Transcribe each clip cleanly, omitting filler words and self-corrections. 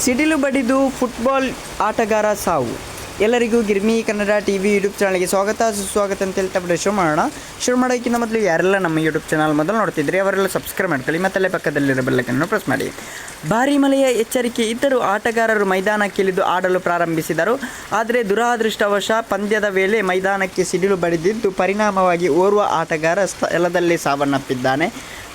ಸಿಡಿಲು ಬಡಿದು ಫುಟ್ಬಾಲ್ ಆಟಗಾರ ಸಾವು. ಎಲ್ಲರಿಗೂ ಗಿರ್ಮಿ ಕನ್ನಡ ಟಿವಿ ಯೂಟ್ಯೂಬ್ ಚಾನಲ್ಗೆ ಸುಸ್ವಾಗತ ಅಂತ ಹೇಳ್ತಾ ಬಿಟ್ಟು ಶುರು ಮಾಡೋಕ್ಕಿಂತ ಮೊದಲು ಯಾರೆಲ್ಲ ನಮ್ಮ ಯೂಟ್ಯೂಬ್ ಚಾನಲ್ ಮೊದಲು ನೋಡ್ತಿದ್ರೆ ಅವರೆಲ್ಲ ಸಬ್ಸ್ಕ್ರೈಬ್ ಮಾಡ್ಕೊಳ್ಳಿ, ಮತ್ತಲ್ಲೇ ಪಕ್ಕದಲ್ಲಿರೋ ಬೆಲ್ಲೈಕನ್ನು ಪ್ರೆಸ್ ಮಾಡಿ. ಭಾರೀ ಮಳೆಯ ಎಚ್ಚರಿಕೆ ಇದ್ದರೂ ಆಟಗಾರರು ಮೈದಾನಕ್ಕಿಳಿದು ಆಡಲು ಪ್ರಾರಂಭಿಸಿದರು. ಆದರೆ ದುರಾದೃಷ್ಟವಶ ಪಂದ್ಯದ ವೇಳೆ ಮೈದಾನಕ್ಕೆ ಸಿಡಿಲು ಬಡಿದಿದ್ದು ಪರಿಣಾಮವಾಗಿ ಓರ್ವ ಆಟಗಾರ ಸ್ಥಳದಲ್ಲೇ ಸಾವನ್ನಪ್ಪಿದ್ದಾನೆ.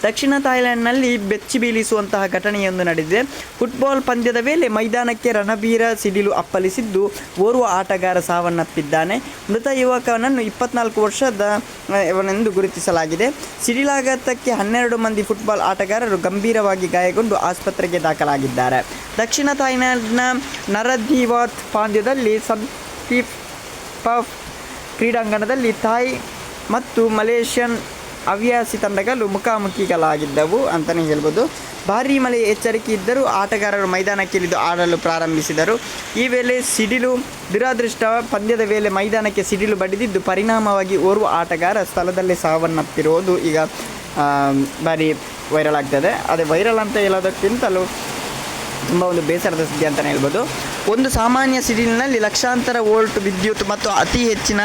ದಕ್ಷಿಣ ಥಾಯ್ಲೆಂಡ್ನಲ್ಲಿ ಬೆಚ್ಚಿ ಬೀಳಿಸುವಂತಹ ಘಟನೆಯೊಂದು ನಡೆದಿದೆ. ಫುಟ್ಬಾಲ್ ಪಂದ್ಯದ ವೇಳೆ ಮೈದಾನಕ್ಕೆ ರಣಬೀರ ಸಿಡಿಲು ಅಪ್ಪಳಿಸಿದ್ದು ಓರ್ವ ಆಟಗಾರ ಸಾವನ್ನಪ್ಪಿದ್ದಾನೆ. ಮೃತ ಯುವಕನನ್ನು 24 ವರ್ಷದವನೆಂದು ಗುರುತಿಸಲಾಗಿದೆ. ಸಿಡಿಲಾಘಾತಕ್ಕೆ 12 ಮಂದಿ ಫುಟ್ಬಾಲ್ ಆಟಗಾರರು ಗಂಭೀರವಾಗಿ ಗಾಯಗೊಂಡು ಆಸ್ಪತ್ರೆಗೆ ದಾಖಲಾಗಿದ್ದಾರೆ. ದಕ್ಷಿಣ ಥಾಯ್ಲೆಂಡ್ನ ನರಧಿವಾತ್ ಪಂದ್ಯದಲ್ಲಿ ಸಂದೀಪ್ ಪಫ್ ಕ್ರೀಡಾಂಗಣದಲ್ಲಿ ಥಾಯ್ ಮತ್ತು ಮಲೇಷ್ಯನ್ ಹವ್ಯಾಸಿ ತಂಡಗಳು ಮುಖಾಮುಖಿಗಳಾಗಿದ್ದವು ಅಂತಲೇ ಹೇಳ್ಬೋದು. ಭಾರೀ ಮಳೆ ಎಚ್ಚರಿಕೆ ಇದ್ದರೂ ಆಟಗಾರರು ಮೈದಾನಕ್ಕಿಳಿದು ಆಡಲು ಪ್ರಾರಂಭಿಸಿದರು. ಈ ವೇಳೆ ದುರಾದೃಷ್ಟ ಪಂದ್ಯದ ವೇಳೆ ಮೈದಾನಕ್ಕೆ ಸಿಡಿಲು ಬಡಿದಿದ್ದು ಪರಿಣಾಮವಾಗಿ ಓರ್ವ ಆಟಗಾರ ಸ್ಥಳದಲ್ಲೇ ಸಾವನ್ನಪ್ಪಿರುವುದು ಈಗ ಭಾರಿ ವೈರಲ್ ಆಗ್ತದೆ. ಅದೇ ವೈರಲ್ ಅಂತ ಹೇಳೋದಕ್ಕಿಂತಲೂ ತುಂಬ ಒಂದು ಬೇಸರದ ಸುದ್ದಿ ಅಂತಲೇ ಹೇಳ್ಬೋದು. ಒಂದು ಸಾಮಾನ್ಯ ಸಿಡಿಲಿನಲ್ಲಿ ಲಕ್ಷಾಂತರ ವೋಲ್ಟ್ ವಿದ್ಯುತ್ ಮತ್ತು ಅತಿ ಹೆಚ್ಚಿನ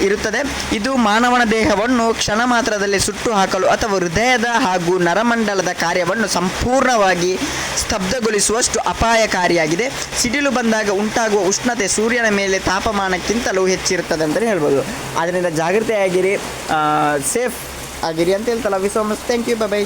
ಇರುತ್ತದೆ. ಇದು ಮಾನವನ ದೇಹವನ್ನು ಕ್ಷಣ ಮಾತ್ರದಲ್ಲಿ ಸುಟ್ಟು ಹಾಕಲು ಅಥವಾ ಹೃದಯದ ಹಾಗೂ ನರಮಂಡಲದ ಕಾರ್ಯವನ್ನು ಸಂಪೂರ್ಣವಾಗಿ ಸ್ತಬ್ಧಗೊಳಿಸುವಷ್ಟು ಅಪಾಯಕಾರಿಯಾಗಿದೆ. ಸಿಡಿಲು ಬಂದಾಗ ಉಂಟಾಗುವ ಉಷ್ಣತೆ ಸೂರ್ಯನ ಮೇಲೆ ತಾಪಮಾನಕ್ಕಿಂತಲೂ ಹೆಚ್ಚಿರುತ್ತದೆ ಅಂತಲೇ ಹೇಳ್ಬೋದು. ಆದ್ದರಿಂದ ಜಾಗೃತೆಯಾಗಿರಿ, ಸೇಫ್ ಆಗಿರಿ ಅಂತ ಹೇಳ್ತಲ್ಲ. Thank you, by.